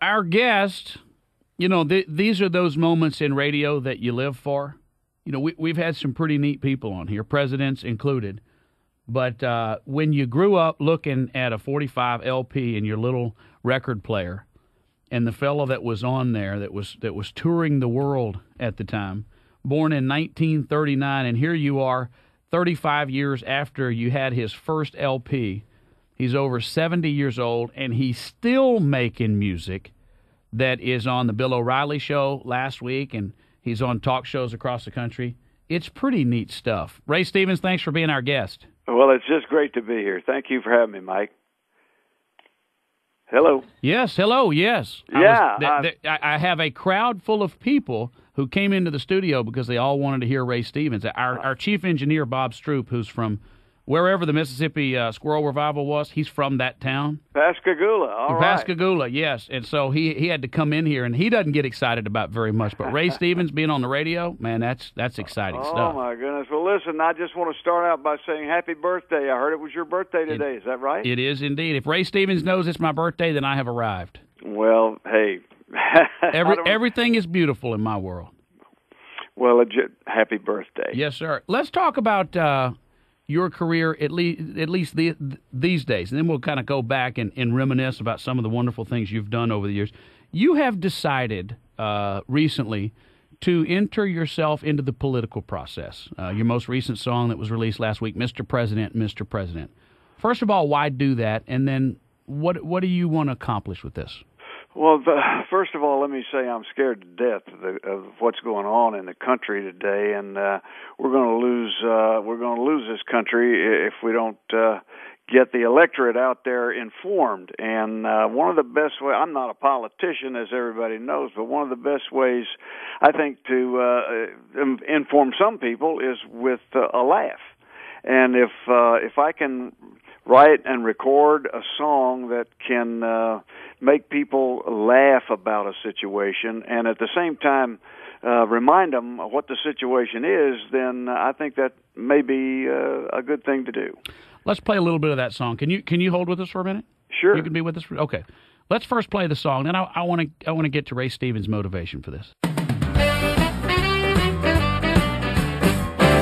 our guest, these are those moments in radio that you live for. We've had some pretty neat people on here, presidents included. But when you grew up looking at a 45 LP in your little record player, and the fellow that was on there that was touring the world at the time, born in 1939, and here you are 35 years after you had his first LP. He's over 70 years old, and he's still making music that is on the Bill O'Reilly Show last week, and he's on talk shows across the country. It's pretty neat stuff. Ray Stevens, thanks for being our guest. Well, it's just great to be here. Thank you for having me, Mike. Hello. Yes, hello, yes. Yeah. I have a crowd full of people who came into the studio because they all wanted to hear Ray Stevens. Our chief engineer, Bob Stroop, who's from wherever the Mississippi Squirrel Revival was, he's from that town. Pascagoula, all right. Pascagoula, yes. And so he had to come in here, and he doesn't get excited about very much. But Ray Stevens being on the radio, man, that's exciting stuff. Oh, my goodness. Well, listen, I just want to start out by saying happy birthday. I heard it was your birthday today. Is that right? It is indeed. If Ray Stevens knows it's my birthday, then I have arrived. Well, hey. Everything is beautiful in my world. Well, happy birthday. Yes, sir. Let's talk about your career at least these days, and then we'll kind of go back and reminisce about some of the wonderful things you've done over the years. You have decided recently to enter yourself into the political process. Your most recent song that was released last week, Mr. President, Mr. President. First of all, why do that? And then what do you want to accomplish with this? Well, first of all, let me say I'm scared to death of what's going on in the country today, and we're going to lose this country if we don't get the electorate out there informed. And one of the best ways, I'm not a politician, as everybody knows, but one of the best ways, I think, to inform some people is with a laugh. And if I can write and record a song that can make people laugh about a situation and at the same time remind them what the situation is, then I think that may be a good thing to do. Let's play a little bit of that song. Can you hold with us for a minute? Sure. You can be with us. Okay. Let's first play the song. Then I want to get to Ray Stevens' motivation for this.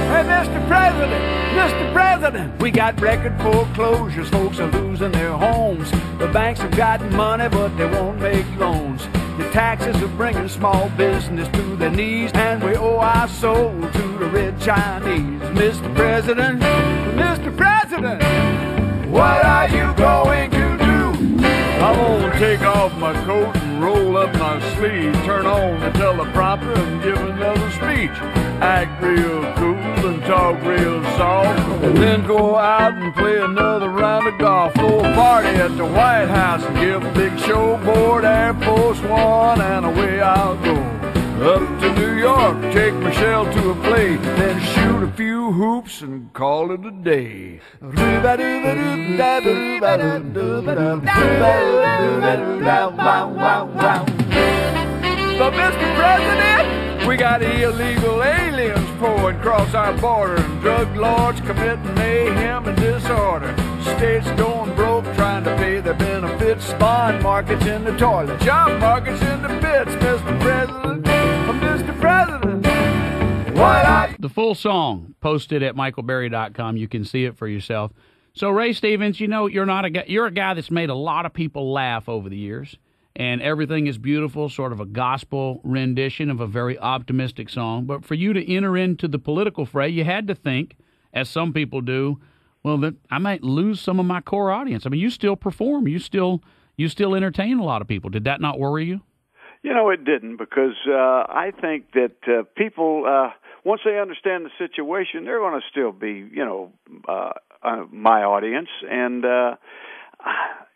Hey, Mr. President, Mr. President, we got record foreclosures, folks are losing their homes. The banks have gotten money, but they won't make loans. The taxes are bringing small business to their knees, and we owe our soul to the red Chinese. Mr. President, what are you going to do? I'm gonna take off my coat and roll up my sleeve, turn on the teleprompter and give another speech. Act real cool and talk real soft, and then go out and play another round of golf. Throw a party at the White House and give a big show aboard Air Force One, and away I'll go up to New York, take Michelle to a play, then shoot a few hoops and call it a day. But Mr. President, we got illegal aliens pouring across our border, and drug lords committing mayhem and disorder. States going broke trying to pay their benefits, bond markets in the toilet, job markets in the pits. Mr. President, Mr. President, what I... The full song posted at michaelberry.com. You can see it for yourself. So Ray Stevens, you're a guy that's made a lot of people laugh over the years, and Everything is Beautiful, sort of a gospel rendition of a very optimistic song. But for you to enter into the political fray, you had to think, as some people do, well, that I might lose some of my core audience. I mean, you still perform. You still entertain a lot of people. Did that not worry you? It didn't, because I think that people, once they understand the situation, they're going to still be, my audience. And,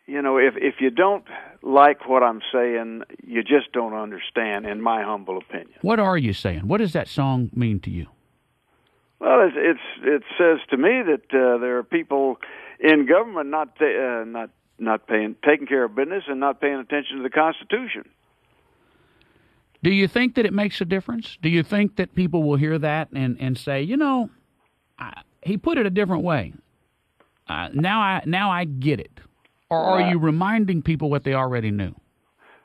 if you don't like what I'm saying, you just don't understand, in my humble opinion. What are you saying? What does that song mean to you? Well, it says to me that there are people in government taking care of business and not paying attention to the Constitution. Do you think that it makes a difference? Do you think that people will hear that and say, he put it a different way. Now I get it. Or are you reminding people what they already knew?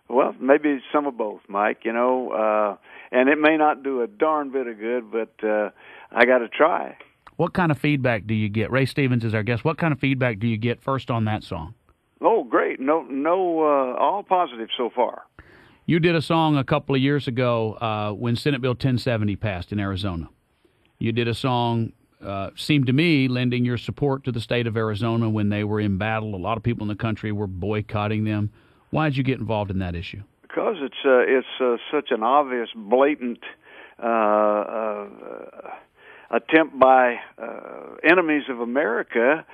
Well, maybe some of both, Mike. And it may not do a darn bit of good, but I got to try. What kind of feedback do you get? Ray Stevens is our guest. What kind of feedback do you get first on that song? Oh, great. No, all positive so far. You did a song a couple of years ago when Senate Bill 1070 passed in Arizona. You did a song, seemed to me, lending your support to the state of Arizona when they were in battle. A lot of people in the country were boycotting them. Why did you get involved in that issue? Because it's such an obvious, blatant attempt by enemies of America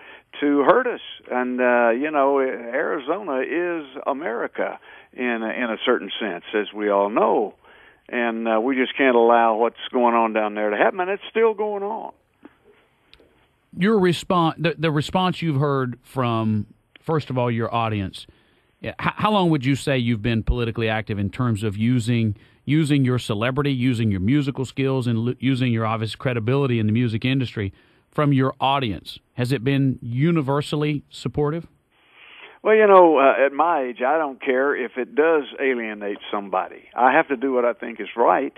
to hurt us. And, Arizona is America in a certain sense, as we all know. And we just can't allow what's going on down there to happen, and it's still going on. Your response, the response you've heard from, first of all, your audience, how long would you say you've been politically active in terms of using your celebrity, using your musical skills, and using your obvious credibility in the music industry from your audience? Has it been universally supportive? Well, at my age, I don't care if it does alienate somebody. I have to do what I think is right.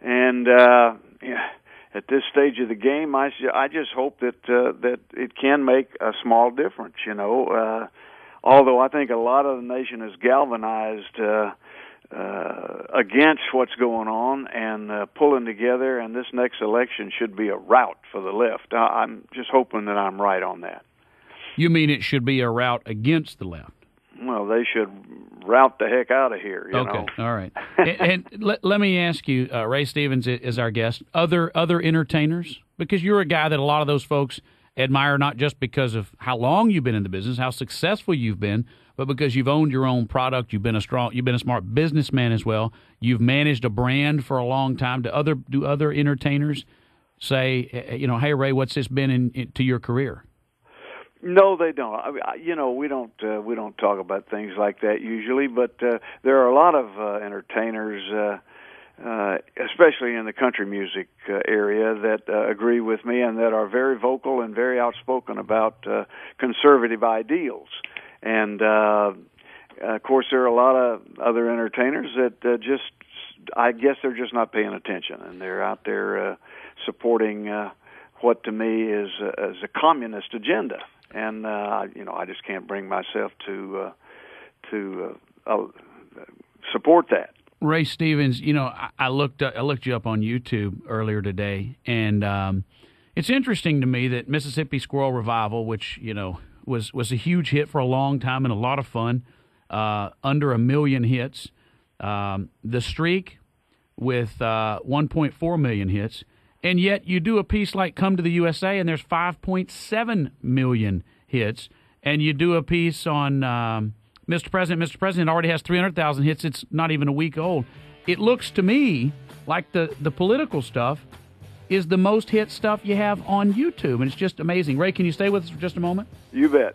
And at this stage of the game, I just hope that it can make a small difference, although I think a lot of the nation is galvanized against what's going on and pulling together, and this next election should be a rout for the left. I'm just hoping that I'm right on that. You mean it should be a rout against the left? Well, they should rout the heck out of here, you know. Okay, all right. and let me ask you, Ray Stevens is our guest, other entertainers? Because you're a guy that a lot of those folks admire, not just because of how long you've been in the business, how successful you've been, but because you've owned your own product, you've been a smart businessman as well. You've managed a brand for a long time. Do other entertainers say, hey Ray, what's this been to your career? No, they don't. We don't talk about things like that usually, but there are a lot of entertainers, especially in the country music area, that agree with me and that are very vocal and very outspoken about conservative ideals. And of course, there are a lot of other entertainers that I guess they're just not paying attention, and they're out there supporting what to me is a communist agenda. And I just can't bring myself to support that. Ray Stevens, I looked you up on YouTube earlier today, and it's interesting to me that Mississippi Squirrel Revival, which was a huge hit for a long time and a lot of fun, under 1 million hits. The Streak with 1.4 million hits. And yet you do a piece like Come to the USA, and there's 5.7 million hits. And you do a piece on Mr. President. Mr. President already has 300,000 hits. It's not even a week old. It looks to me like the political stuff is the most hit stuff you have on YouTube, and it's just amazing. Ray, can you stay with us for just a moment? You bet.